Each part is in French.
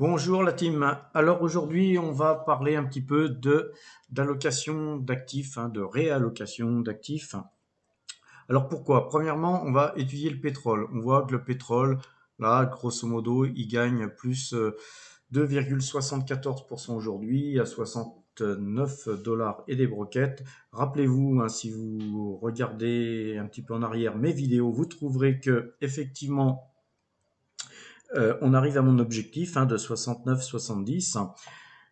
Bonjour la team. Alors aujourd'hui, on va parler un petit peu d'allocation d'actifs, de réallocation d'actifs. Alors pourquoi? Premièrement, on va étudier le pétrole. On voit que le pétrole, là, grosso modo, il gagne plus 2,74% aujourd'hui à 69 dollars et des broquettes. Rappelez-vous, si vous regardez un petit peu en arrière mes vidéos, vous trouverez que effectivement on arrive à mon objectif de 69-70.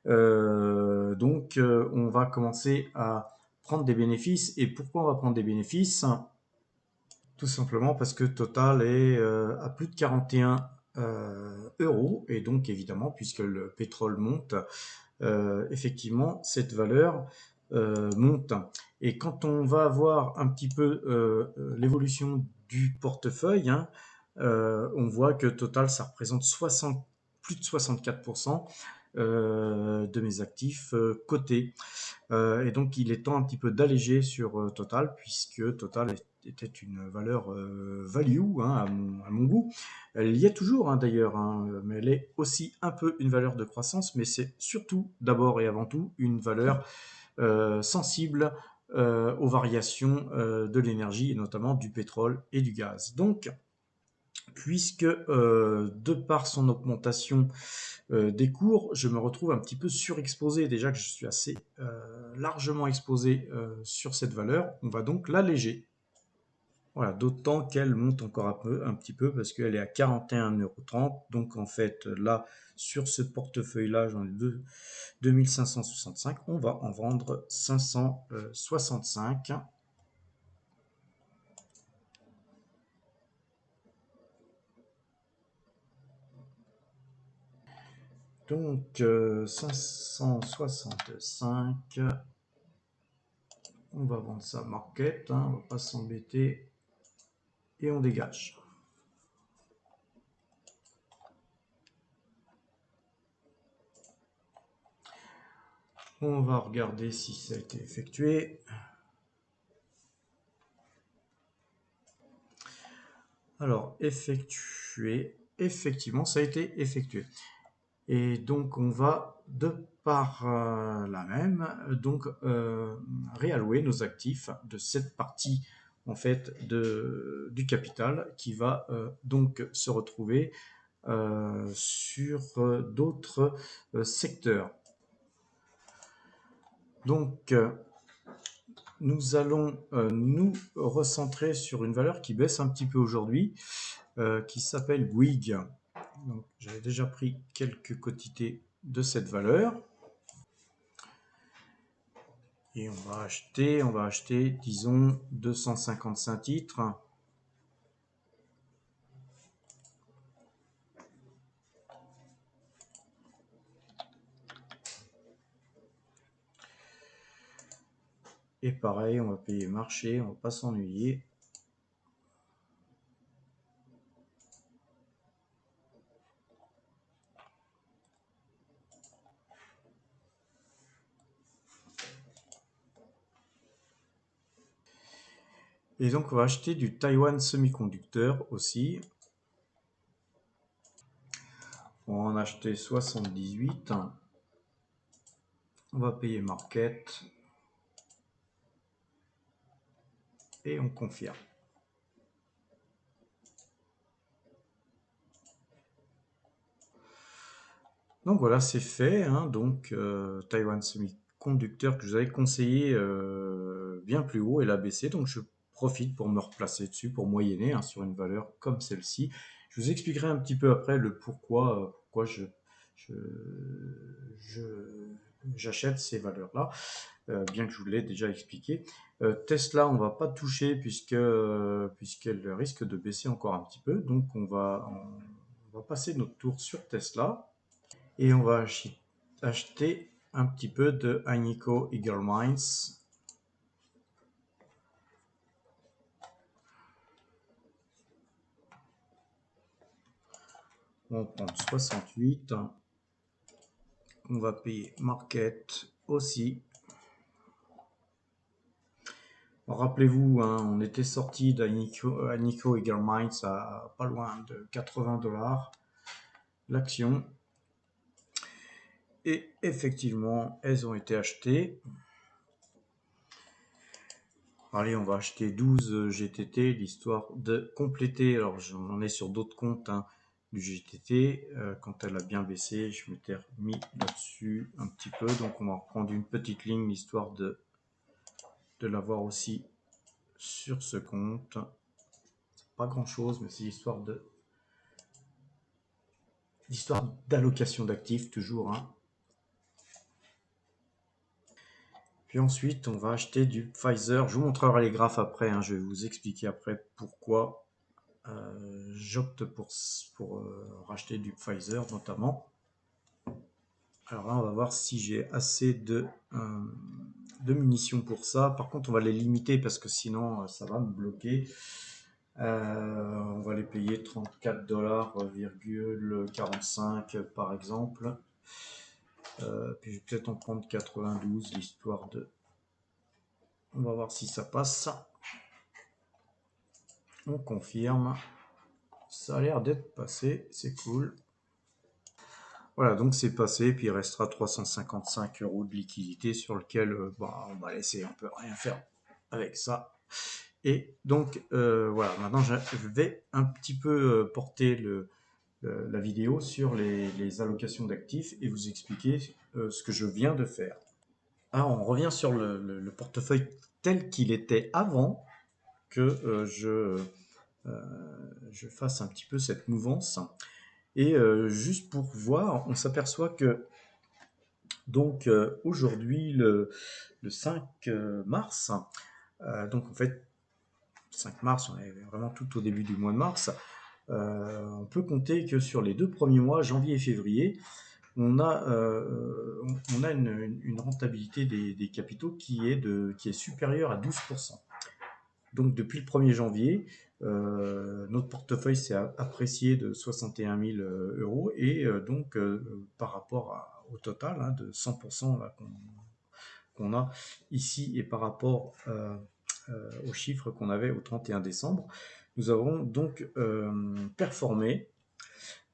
On va commencer à prendre des bénéfices. Et pourquoi on va prendre des bénéfices? Tout simplement parce que Total est à plus de 41 euros. Et donc, évidemment, puisque le pétrole monte, effectivement, cette valeur monte. Et quand on va voir un petit peu l'évolution du portefeuille, on voit que Total, ça représente plus de 64% de mes actifs cotés. Et donc, il est temps un petit peu d'alléger sur Total, puisque Total était une valeur value à mon goût. Elle y est toujours d'ailleurs, mais elle est aussi un peu une valeur de croissance, mais c'est surtout, d'abord et avant tout, une valeur sensible aux variations de l'énergie, et notamment du pétrole et du gaz. Donc, puisque de par son augmentation des cours, je me retrouve un petit peu surexposé. Déjà que je suis assez largement exposé sur cette valeur, on va donc l'alléger. Voilà, d'autant qu'elle monte encore un petit peu parce qu'elle est à 41,30 €. Donc en fait, là, sur ce portefeuille-là, j'en ai 2565. On va en vendre 565. Donc 565, on va vendre ça market, on va pas s'embêter et on dégage. On va regarder si ça a été effectué. Alors, effectué, effectivement, ça a été effectué. Et donc, on va, de par la même, réallouer nos actifs de cette partie, en fait, du capital qui va donc se retrouver sur d'autres secteurs. Donc, nous allons nous recentrer sur une valeur qui baisse un petit peu aujourd'hui, qui s'appelle Bouygues. Donc, j'avais déjà pris quelques quantités de cette valeur. Et on va acheter, disons, 255 titres. Et pareil, on va payer marché, on va pas s'ennuyer. Et donc, on va acheter du Taiwan Semiconductor aussi. On va en acheter 78. On va payer market. Et on confirme. Donc voilà, c'est fait. Donc Taiwan Semiconductor que je vous avais conseillé bien plus haut, elle a baissé. Donc je profite pour me replacer dessus, pour moyenner sur une valeur comme celle-ci. Je vous expliquerai un petit peu après le pourquoi j'achète ces valeurs-là, bien que je vous l'ai déjà expliqué. Tesla, on va pas toucher puisqu'elle risque de baisser encore un petit peu. Donc on va passer notre tour sur Tesla. Et on va acheter un petit peu de Agnico Eagle Mines. On prend 68. On va payer market aussi. Rappelez-vous, on était sorti d'Agnico Eagle Mines à pas loin de 80 $ l'action. Et effectivement, elles ont été achetées. Allez, on va acheter 12 GTT, l'histoire de compléter. Alors, j'en ai sur d'autres comptes hein, du GTT. Quand elle a bien baissé, je m'étais remis là-dessus un petit peu. Donc, on va reprendre une petite ligne, l'histoire de l'avoir aussi sur ce compte. Pas grand-chose, mais c'est l'histoire d'allocation d'actifs, toujours. Hein. Puis ensuite, on va acheter du Pfizer. Je vous montrerai les graphes après. Hein. Je vais vous expliquer après pourquoi j'opte pour racheter du Pfizer notamment. Alors là, on va voir si j'ai assez de munitions pour ça. Par contre, on va les limiter parce que sinon, ça va me bloquer. On va les payer 34,45$ par exemple. Puis je vais peut-être en prendre 92, l'histoire de... On va voir si ça passe. On confirme. Ça a l'air d'être passé, c'est cool. Voilà, donc c'est passé, puis il restera 355 € de liquidité sur lequel on va laisser un peu rien faire avec ça. Et donc voilà, maintenant je vais un petit peu porter la vidéo sur les allocations d'actifs et vous expliquer ce que je viens de faire. Alors on revient sur le portefeuille tel qu'il était avant que je fasse un petit peu cette mouvance. Et juste pour voir, on s'aperçoit que donc aujourd'hui, le 5 mars, donc en fait 5 mars, on est vraiment tout au début du mois de mars, on peut compter que sur les 2 premiers mois, janvier et février, on a une rentabilité des capitaux qui est supérieure à 12%. Donc depuis le 1er janvier, notre portefeuille s'est apprécié de 61 000 € et donc par rapport au total hein, de 100% là, qu'on a ici et par rapport aux chiffres qu'on avait au 31 décembre, nous avons donc performé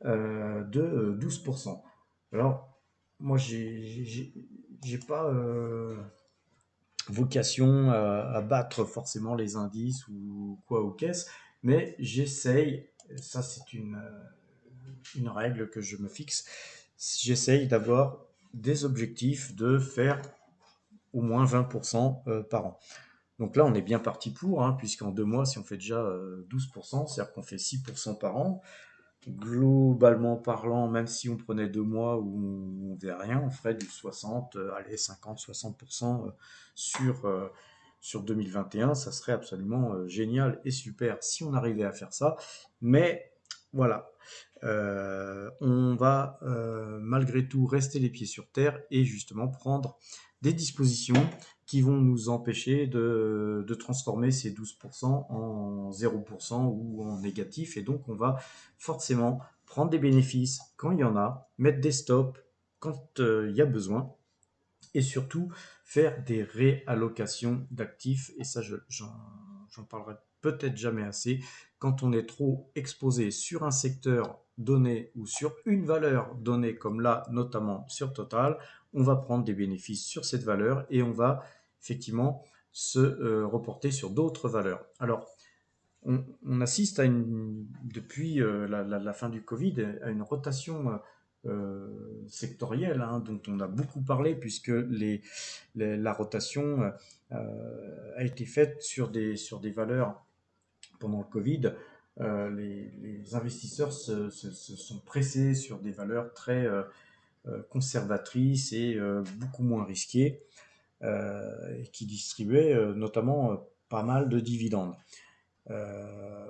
de 12%. Alors moi j'ai pas vocation à battre forcément les indices ou quoi aux caisses, mais j'essaye, ça c'est une règle que je me fixe, j'essaye d'avoir des objectifs de faire au moins 20% par an. Donc là, on est bien parti pour, hein, puisqu'en 2 mois, si on fait déjà 12%, c'est-à-dire qu'on fait 6% par an, globalement parlant, même si on prenait 2 mois où on faisait rien, on ferait du 60, allez, 50-60% sur 2021. Ça serait absolument génial et super si on arrivait à faire ça. Mais voilà, on va malgré tout rester les pieds sur terre et justement prendre des dispositions qui vont nous empêcher de transformer ces 12% en 0% ou en négatif. Et donc, on va forcément prendre des bénéfices quand il y en a, mettre des stops quand il y a besoin et surtout faire des réallocations d'actifs. Et ça, j'en parlerai peut-être jamais assez. Quand on est trop exposé sur un secteur donné ou sur une valeur donnée, comme là, notamment sur Total, on va prendre des bénéfices sur cette valeur et on va effectivement se reporter sur d'autres valeurs. Alors, on assiste depuis la fin du Covid à une rotation sectorielle hein, dont on a beaucoup parlé puisque la rotation a été faite sur des valeurs pendant le Covid. Les investisseurs se sont pressés sur des valeurs très conservatrices et beaucoup moins risquées et qui distribuaient notamment pas mal de dividendes.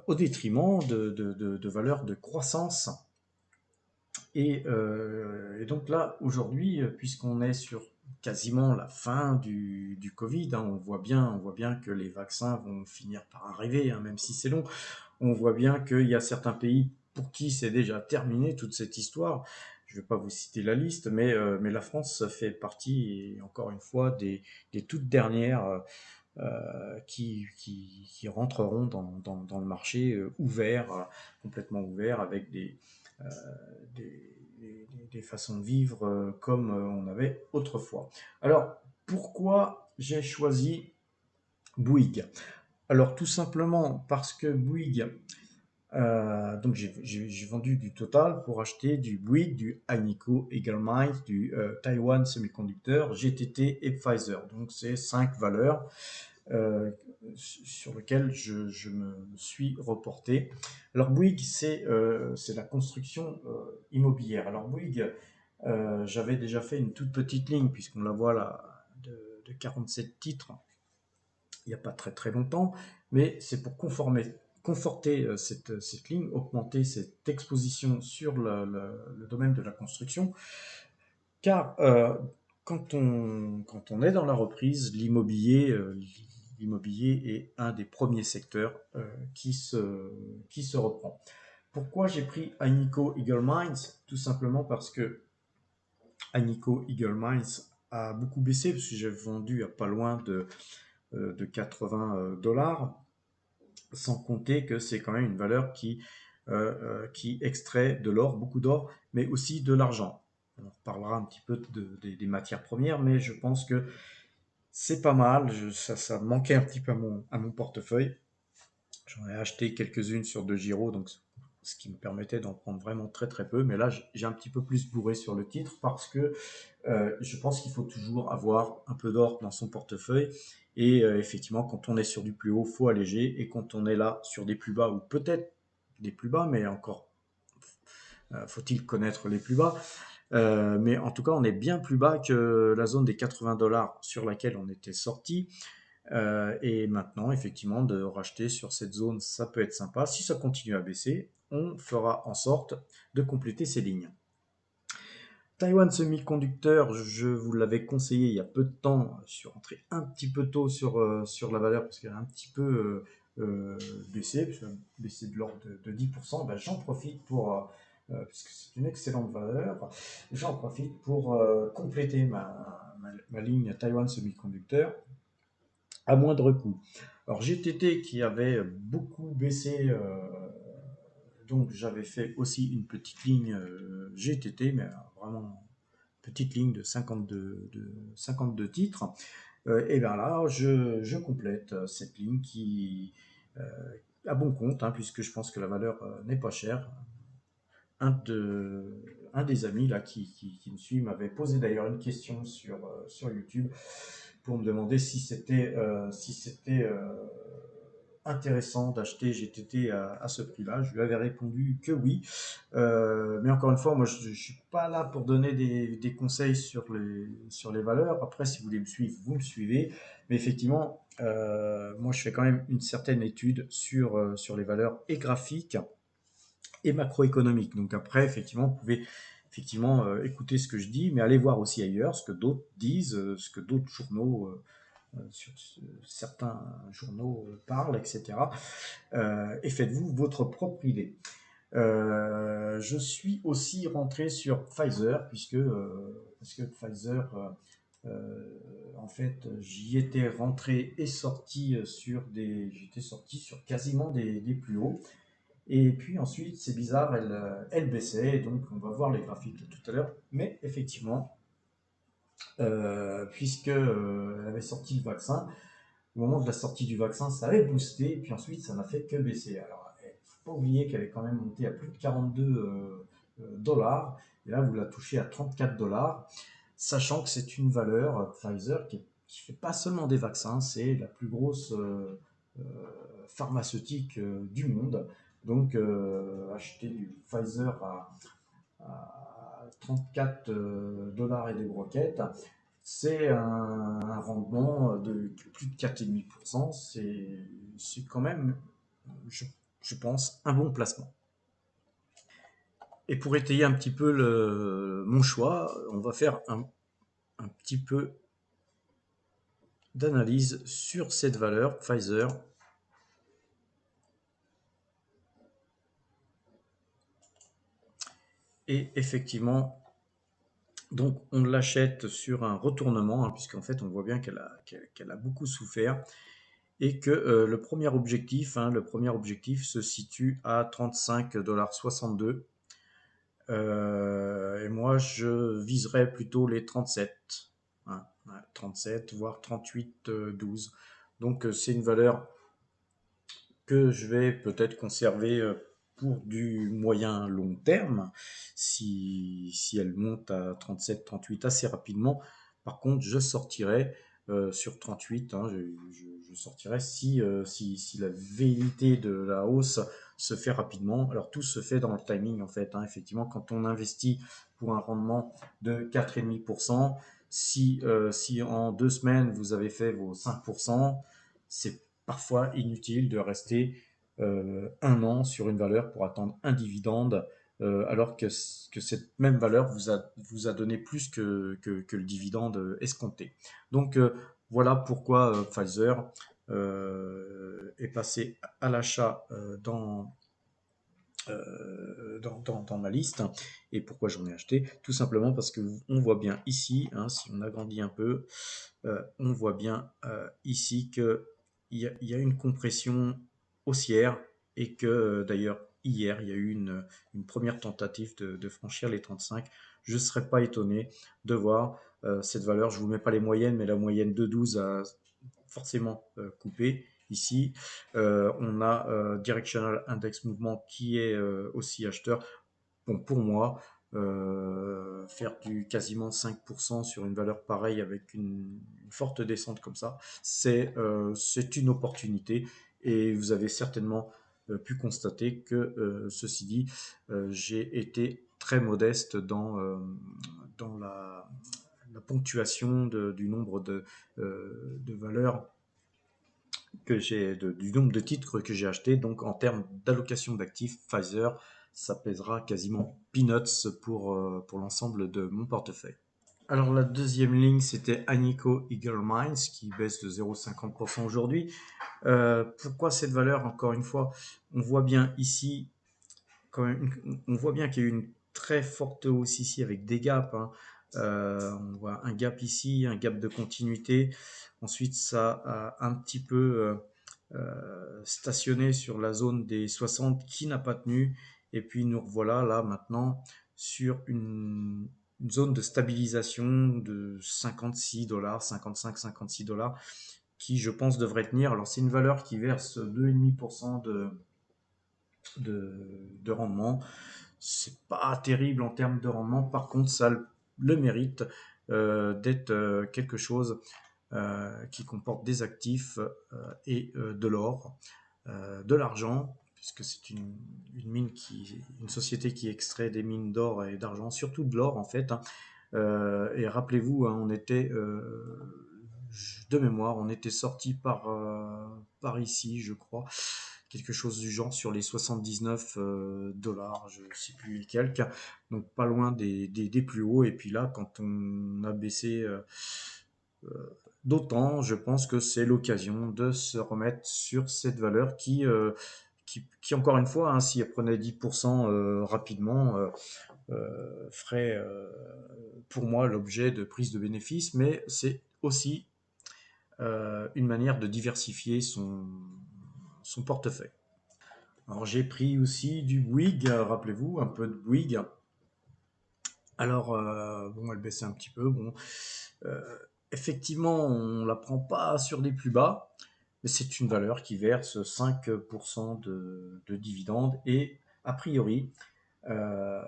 Au détriment de valeurs de croissance. Et donc là, aujourd'hui, puisqu'on est sur quasiment la fin du Covid, hein, on voit bien que les vaccins vont finir par arriver, hein, même si c'est long. On voit bien qu'il y a certains pays pour qui c'est déjà terminé toute cette histoire. Je ne vais pas vous citer la liste, mais la France fait partie, et encore une fois, des toutes dernières qui rentreront dans le marché ouvert, complètement ouvert, avec euh, des façons de vivre comme on avait autrefois. Alors, pourquoi j'ai choisi Bouygues? Alors, tout simplement parce que Bouygues, donc j'ai vendu du Total pour acheter du Bouygues, du Agnico Eagle Mines, du Taiwan Semiconductor, GTT et Pfizer. Donc, c'est 5 valeurs euh, sur lequel je me suis reporté. Alors Bouygues, c'est la construction immobilière. Alors Bouygues, j'avais déjà fait une toute petite ligne, puisqu'on la voit là, de 47 titres, il n'y a pas très très longtemps, mais c'est pour conforter cette ligne, augmenter cette exposition sur le domaine de la construction, car quand on est dans la reprise, l'immobilier est un des premiers secteurs qui se reprend. Pourquoi j'ai pris Agnico Eagle Mines? Tout simplement parce que Agnico Eagle Mines a beaucoup baissé, parce que j'ai vendu à pas loin de 80 dollars, sans compter que c'est quand même une valeur qui extrait de l'or, beaucoup d'or, mais aussi de l'argent. On reparlera un petit peu des matières premières, mais je pense que c'est pas mal. Ça manquait un petit peu à mon portefeuille. J'en ai acheté quelques-unes sur De Giro, donc ce qui me permettait d'en prendre vraiment très très peu. Mais là, j'ai un petit peu plus bourré sur le titre parce que je pense qu'il faut toujours avoir un peu d'or dans son portefeuille. Et effectivement, quand on est sur du plus haut, faut alléger. Et quand on est là sur des plus bas, ou peut-être des plus bas, mais encore faut-il connaître les plus bas. Mais en tout cas, on est bien plus bas que la zone des 80 dollars sur laquelle on était sorti. Et maintenant, effectivement, de racheter sur cette zone, ça peut être sympa. Si ça continue à baisser, on fera en sorte de compléter ces lignes. Taiwan Semiconductor, je vous l'avais conseillé il y a peu de temps. Je suis rentré un petit peu tôt sur la valeur parce qu'elle a un petit peu baissé, baissé de l'ordre de 10%. Ben, j'en profite puisque c'est une excellente valeur, j'en profite pour compléter ma ligne Taiwan Semiconductor à moindre coût. Alors GTT qui avait beaucoup baissé, donc j'avais fait aussi une petite ligne GTT, mais vraiment petite ligne de 52 titres. Et bien là, je complète cette ligne qui euh, à bon compte, hein, puisque je pense que la valeur n'est pas chère. Un des amis là qui me suit m'avait posé d'ailleurs une question sur YouTube pour me demander si c'était intéressant d'acheter GTT à ce prix-là. Je lui avais répondu que oui. Mais encore une fois, moi, je ne suis pas là pour donner des conseils sur les valeurs. Après, si vous voulez me suivre, vous me suivez. Mais effectivement, moi, je fais quand même une certaine étude sur les valeurs et graphiques et macroéconomiques. Donc après, effectivement, vous pouvez effectivement écouter ce que je dis, mais allez voir aussi ailleurs ce que d'autres disent, ce que d'autres journaux certains journaux parlent, etc. Et faites-vous votre propre idée. Je suis aussi rentré sur Pfizer, parce que Pfizer, en fait, j'y étais rentré et sorti j'étais sorti sur quasiment des plus hauts. Et puis ensuite, c'est bizarre, elle baissait, donc on va voir les graphiques tout à l'heure. Mais effectivement, puisque elle avait sorti le vaccin, au moment de la sortie du vaccin, ça avait boosté, et puis ensuite, ça n'a fait que baisser. Alors, il ne faut pas oublier qu'elle est quand même montée à plus de 42 dollars, et là, vous la touchez à 34 dollars, sachant que c'est une valeur, Pfizer, qui ne fait pas seulement des vaccins, c'est la plus grosse euh, pharmaceutique du monde. Donc, acheter du Pfizer à 34 dollars et des broquettes, c'est un rendement de plus de 4,5%. C'est quand même, je, je pense, un bon placement. Et pour étayer un petit peu mon choix, on va faire un petit peu d'analyse sur cette valeur Pfizer. Et effectivement, Donc on l'achète sur un retournement, hein, puisqu'en fait on voit bien qu'elle a beaucoup souffert et que le premier objectif se situe à 35,62 $. Et moi je viserais plutôt les 37, hein, ouais, 37 voire 38,12 $. Donc c'est une valeur que je vais peut-être conserver pour du moyen long terme, si elle monte à 37-38 assez rapidement. Par contre, je sortirai sur 38, hein, je sortirai si la velléité de la hausse se fait rapidement. Alors tout se fait dans le timing en fait, hein. Effectivement, quand on investit pour un rendement de 4,5%, si en 2 semaines vous avez fait vos 5%, c'est parfois inutile de rester un an sur une valeur pour attendre un dividende, alors que cette même valeur vous a donné plus que le dividende escompté. Donc voilà pourquoi Pfizer est passé à l'achat dans ma liste, et pourquoi j'en ai acheté. Tout simplement parce que on voit bien ici, hein, si on agrandit un peu, on voit bien ici que il y a une compression haussière, et que d'ailleurs hier il y a eu une première tentative de franchir les 35. Je ne serais pas étonné de voir cette valeur. Je ne vous mets pas les moyennes, mais la moyenne de 12 a forcément coupé. Ici, on a Directional Index Mouvement qui est aussi acheteur. Bon, pour moi, faire du quasiment 5% sur une valeur pareille avec une forte descente comme ça, c'est une opportunité. Et vous avez certainement pu constater que, ceci dit, j'ai été très modeste dans la ponctuation du nombre de valeurs du nombre de titres que j'ai achetés. Donc en termes d'allocation d'actifs, Pfizer, ça pèsera quasiment peanuts pour l'ensemble de mon portefeuille. Alors la deuxième ligne, c'était Agnico Eagle Mines qui baisse de 0,50% aujourd'hui. Pourquoi cette valeur? Encore une fois, on voit bien ici, on voit bien qu'il y a eu une très forte hausse ici avec des gaps, hein. On voit un gap ici, un gap de continuité. Ensuite, ça a un petit peu stationné sur la zone des 60 qui n'a pas tenu. Et puis nous revoilà là maintenant sur une zone de stabilisation de 56 $, 55-56 $, qui je pense devrait tenir. Alors c'est une valeur qui verse 2,5% de rendement. C'est pas terrible en termes de rendement. Par contre, ça a le mérite d'être quelque chose qui comporte des actifs et de l'or, de l'argent, puisque c'est une société qui extrait des mines d'or et d'argent, surtout de l'or en fait, hein. Et rappelez-vous, hein, on était de mémoire, on était sorti par ici, je crois, quelque chose du genre sur les 79 $, je ne sais plus lesquels, donc pas loin des plus hauts. Et puis là, quand on a baissé d'autant, je pense que c'est l'occasion de se remettre sur cette valeur qui encore une fois, hein, si elle prenait 10% rapidement, ferait pour moi l'objet de prise de bénéfices, mais c'est aussi une manière de diversifier son portefeuille. Alors j'ai pris aussi du Bouygues, rappelez-vous, un peu de Bouygues. Alors, bon, elle baissait un petit peu. Bon, euh, effectivement, on ne la prend pas sur des plus bas, mais c'est une valeur qui verse 5% de dividendes. Et a priori, euh,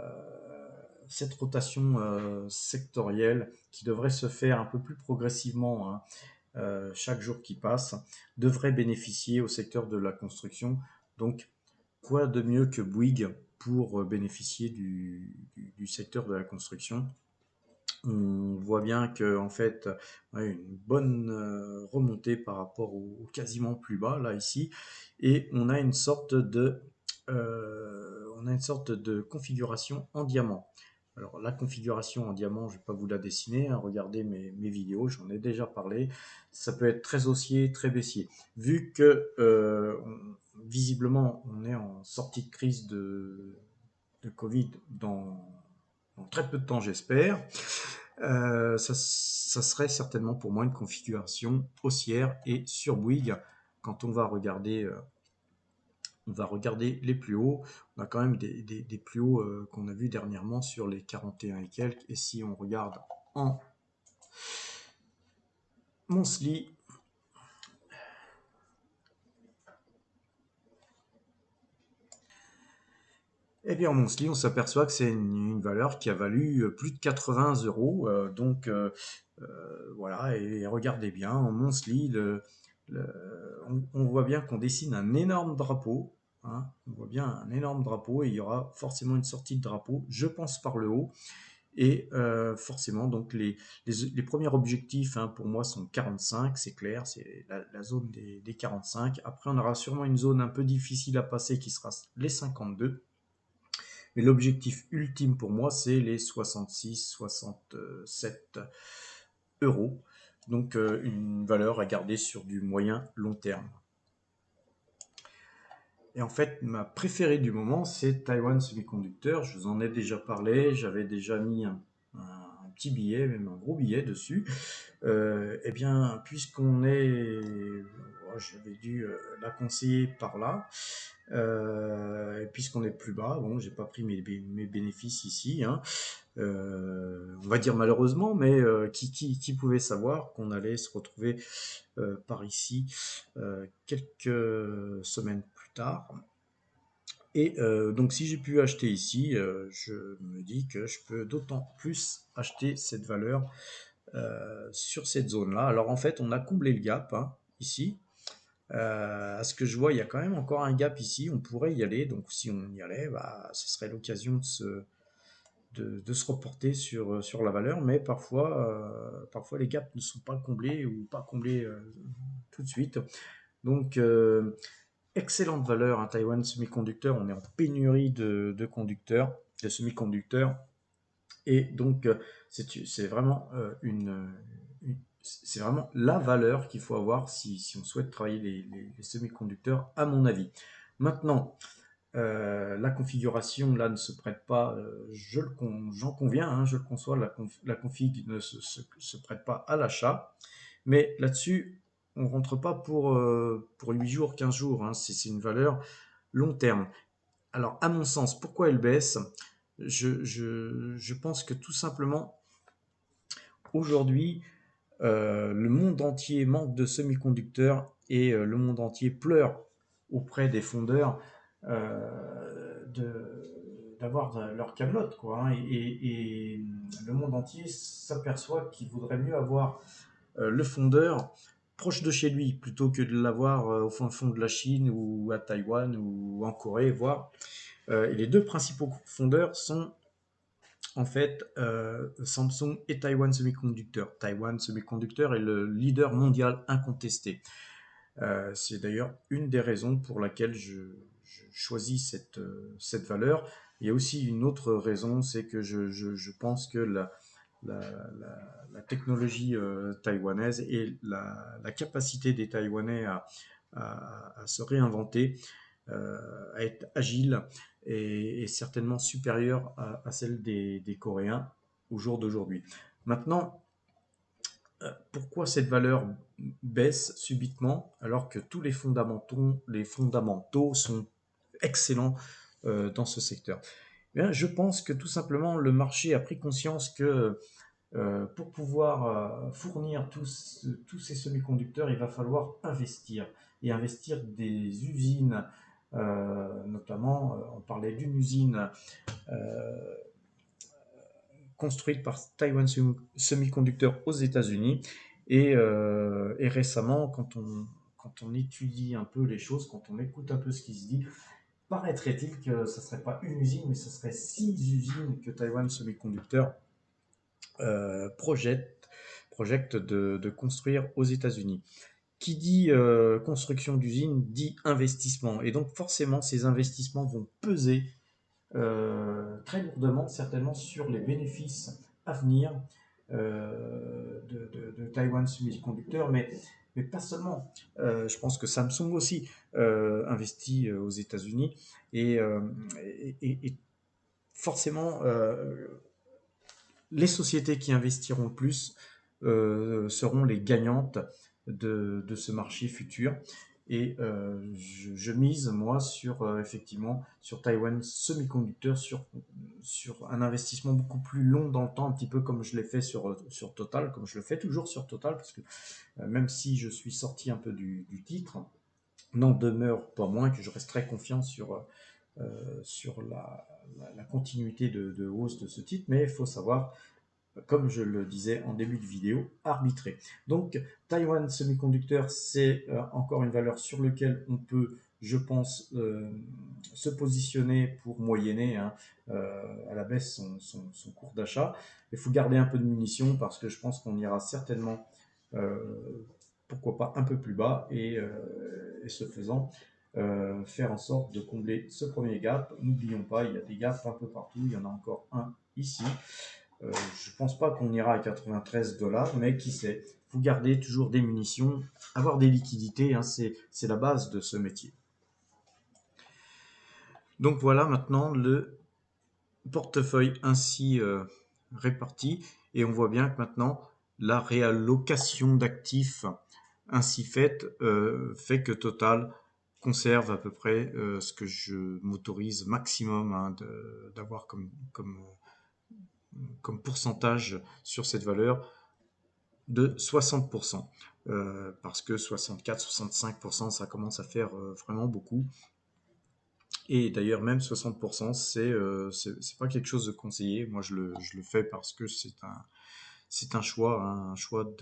cette rotation sectorielle qui devrait se faire un peu plus progressivement, hein, chaque jour qui passe, devrait bénéficier au secteur de la construction. Donc, quoi de mieux que Bouygues pour bénéficier du secteur de la construction? On voit bien que en fait, ouais, une bonne remontée par rapport au quasiment plus bas là ici, et on a une sorte de configuration en diamant. Alors la configuration en diamant, je ne vais pas vous la dessiner, hein, regardez mes vidéos, j'en ai déjà parlé. Ça peut être très haussier, très baissier. Vu que visiblement on est en sortie de crise de Covid dans très peu de temps j'espère. Ça serait certainement pour moi une configuration haussière et sur Bouygues. Quand on va regarder les plus hauts, on a quand même des plus hauts qu'on a vu dernièrement sur les 41 et quelques. Et si on regarde en monthly, eh bien en monthly, on s'aperçoit que c'est une valeur qui a valu plus de 80 euros. Donc voilà, et regardez bien, en monthly, on voit bien qu'on dessine un énorme drapeau. Hein, on voit bien un énorme drapeau et il y aura forcément une sortie de drapeau, je pense par le haut. Et forcément, donc les premiers objectifs hein, pour moi sont 45, c'est clair, c'est la zone des 45. Après, on aura sûrement une zone un peu difficile à passer qui sera les 52. Mais l'objectif ultime pour moi, c'est les 66, 67 euros. Donc une valeur à garder sur du moyen long terme. Et en fait, ma préférée du moment, c'est Taiwan Semiconductor. Je vous en ai déjà parlé, j'avais déjà mis un petit billet, même un gros billet dessus. Eh bien, puisqu'on est, j'avais dû la conseiller par là, et puisqu'on est plus bas, bon, j'ai pas pris mes bénéfices ici, hein. On va dire malheureusement, mais qui pouvait savoir qu'on allait se retrouver par ici quelques semaines plus tard. Et donc si j'ai pu acheter ici, je me dis que je peux d'autant plus acheter cette valeur sur cette zone-là. Alors en fait, on a comblé le gap hein, ici. À ce que je vois, il y a quand même encore un gap ici. On pourrait y aller. Donc si on y allait, bah, ce serait l'occasion de se reporter sur la valeur. Mais parfois les gaps ne sont pas comblés ou pas comblés tout de suite. Donc excellente valeur, hein, Taiwan Semiconductor. On est en pénurie de conducteurs, de semi-conducteurs. Et donc, c'est vraiment c'est vraiment la valeur qu'il faut avoir si on souhaite travailler les semi-conducteurs, à mon avis. Maintenant, la configuration là ne se prête pas, j'en conviens, hein, je le conçois, la config ne se prête pas à l'achat, mais là-dessus, on ne rentre pas pour 8 jours, 15 jours, hein, c'est une valeur long terme. Alors, à mon sens, pourquoi elle baisse? Je pense que tout simplement, aujourd'hui, le monde entier manque de semi-conducteurs et le monde entier pleure auprès des fondeurs d'avoir leur camelote, quoi. Hein. Et le monde entier s'aperçoit qu'il vaudrait mieux avoir le fondeur proche de chez lui plutôt que de l'avoir au fin fond de la Chine ou à Taïwan ou en Corée, voire. Et les deux principaux fondeurs sont en fait Samsung et Taiwan Semiconductor. Taiwan Semiconductor est le leader mondial incontesté. C'est d'ailleurs une des raisons pour laquelle je choisis cette valeur. Il y a aussi une autre raison, c'est que je pense que la technologie taïwanaise et la capacité des Taïwanais à se réinventer, à être agile est certainement supérieure à celle des Coréens au jour d'aujourd'hui. Maintenant, pourquoi cette valeur baisse subitement alors que tous les fondamentaux sont excellents dans ce secteur? Eh bien, je pense que tout simplement le marché a pris conscience que pour pouvoir fournir tous ces semi-conducteurs, il va falloir investir et investir des usines, notamment on parlait d'une usine construite par Taiwan Semiconductor aux États-Unis. Et récemment, quand on étudie un peu les choses, quand on écoute un peu ce qui se dit, paraîtrait-il que ce ne serait pas une usine, mais ce serait 6 usines que Taiwan Semiconductor projette de construire aux États-Unis. Qui dit construction d'usines dit investissement. Et donc forcément, ces investissements vont peser très lourdement, certainement, sur les bénéfices à venir de Taiwan Semiconductor, mais pas seulement. Je pense que Samsung aussi investit aux États-Unis et forcément, les sociétés qui investiront le plus seront les gagnantes de ce marché futur. Et je mise, moi, sur effectivement sur Taiwan Semiconductor, sur un investissement beaucoup plus long dans le temps, un petit peu comme je l'ai fait sur Total, comme je le fais toujours sur Total, parce que même si je suis sorti un peu du titre, n'en demeure pas moins que je reste très confiant sur la continuité de hausse de ce titre, mais il faut savoir, comme je le disais en début de vidéo, arbitrer. Donc, Taiwan Semiconductor, c'est encore une valeur sur laquelle on peut, je pense, se positionner pour moyenner à la baisse son cours d'achat. Il faut garder un peu de munitions parce que je pense qu'on ira certainement, euh, pourquoi pas, un peu plus bas et ce faisant, faire en sorte de combler ce premier gap. N'oublions pas, il y a des gaps un peu partout, il y en a encore un ici. Je ne pense pas qu'on ira à 93 $, mais qui sait. Vous gardez toujours des munitions, avoir des liquidités, hein, c'est la base de ce métier. Donc voilà maintenant le portefeuille ainsi réparti, et on voit bien que maintenant la réallocation d'actifs ainsi faite fait que Total conserve à peu près ce que je m'autorise maximum d'avoir comme pourcentage sur cette valeur de 60%. Parce que 64-65%, ça commence à faire vraiment beaucoup. Et d'ailleurs, même 60%, c'est pas quelque chose de conseillé. Moi, je le fais parce que c'est un choix, hein, un choix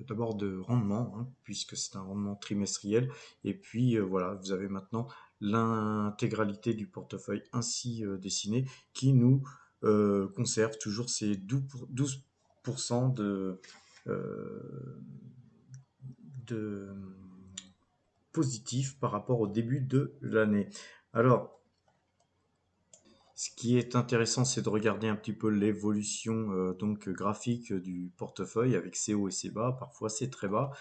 d'abord de rendement, hein, puisque c'est un rendement trimestriel. Et puis, voilà, vous avez maintenant l'intégralité du portefeuille ainsi dessiné qui nous conserve toujours ces 12% euh, de positif par rapport au début de l'année. Alors, ce qui est intéressant, c'est de regarder un petit peu l'évolution donc graphique du portefeuille avec ses hauts et ses bas. Parfois, c'est très bas.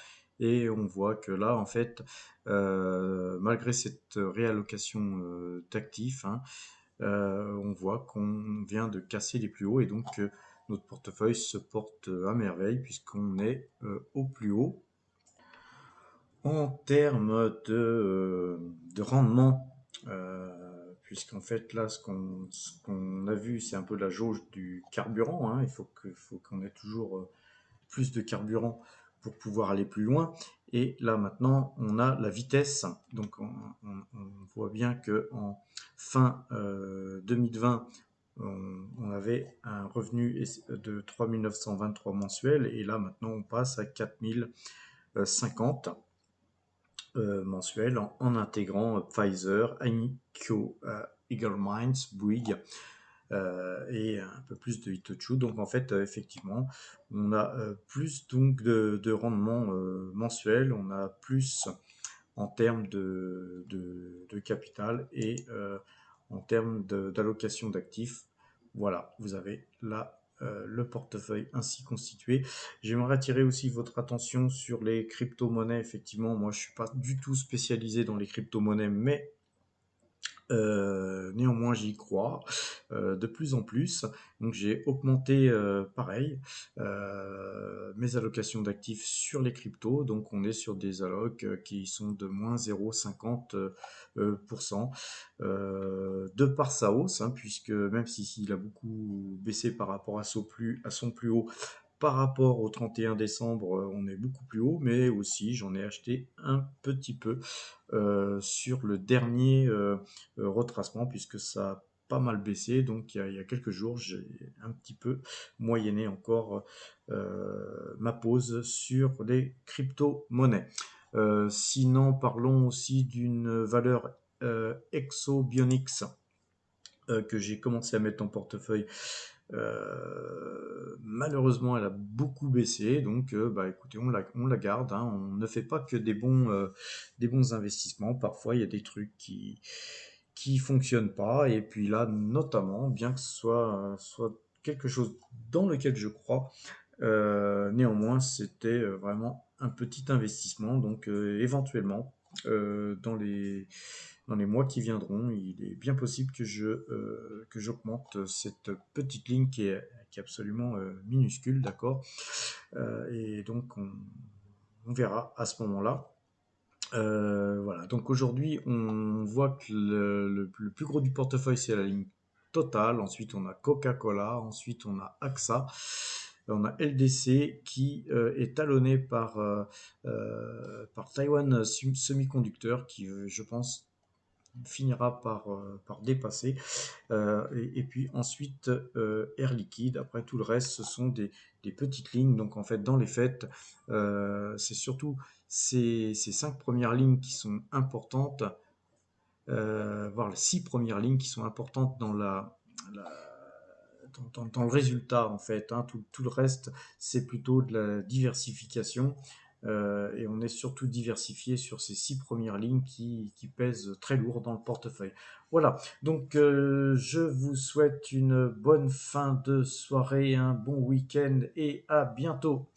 Et on voit que là, en fait, malgré cette réallocation d'actifs, hein, on voit qu'on vient de casser les plus hauts et donc notre portefeuille se porte à merveille puisqu'on est au plus haut. En termes de rendement, puisqu'en fait là ce qu'on a vu c'est un peu la jauge du carburant, hein. Il faut qu'on ait toujours plus de carburant pour pouvoir aller plus loin. Et là maintenant on a la vitesse, donc on voit bien que en fin 2020 on avait un revenu de 3923 mensuels et là maintenant on passe à 4050 mensuel en intégrant Pfizer, Anikyo, Eagle Minds, Bouygues et un peu plus de Itochu. Donc en fait, effectivement, on a plus donc de rendement mensuel, on a plus en termes de capital et en termes d'allocation d'actifs. Voilà, vous avez là le portefeuille ainsi constitué. J'aimerais attirer aussi votre attention sur les crypto-monnaies. Effectivement, moi je ne suis pas du tout spécialisé dans les crypto-monnaies, mais néanmoins, j'y crois de plus en plus. Donc, j'ai augmenté, pareil, mes allocations d'actifs sur les cryptos. Donc, on est sur des allocs qui sont de moins 0,50 de par sa hausse, hein, puisque même s'il a beaucoup baissé par rapport à son plus haut, par rapport au 31 décembre, on est beaucoup plus haut, mais aussi j'en ai acheté un petit peu sur le dernier retracement puisque ça a pas mal baissé. Donc il y a quelques jours, j'ai un petit peu moyenné encore ma pause sur les crypto-monnaies. Sinon, parlons aussi d'une valeur Exobionics que j'ai commencé à mettre en portefeuille. Malheureusement, elle a beaucoup baissé, donc bah écoutez, on la garde, hein. On ne fait pas que des bons investissements. Parfois, il y a des trucs qui fonctionnent pas, et puis là, notamment, bien que ce soit quelque chose dans lequel je crois, néanmoins, c'était vraiment un petit investissement, donc éventuellement, dans les mois qui viendront, il est bien possible que j'augmente cette petite ligne qui est absolument minuscule, d'accord. Et donc on verra à ce moment-là. Voilà, donc aujourd'hui on voit que le plus gros du portefeuille c'est la ligne Total, ensuite on a Coca-Cola, ensuite on a AXA, on a LDC qui est talonné par Taiwan Semiconductor qui je pense finira par dépasser. Et puis ensuite Air Liquide. Après tout le reste, ce sont des petites lignes. Donc en fait, dans les fêtes, c'est surtout ces 5 premières lignes qui sont importantes, voire les 6 premières lignes qui sont importantes la- dans le résultat en fait. Hein. Tout le reste, c'est plutôt de la diversification. Et on est surtout diversifié sur ces 6 premières lignes qui pèsent très lourd dans le portefeuille. Voilà, donc je vous souhaite une bonne fin de soirée, un bon week-end et à bientôt.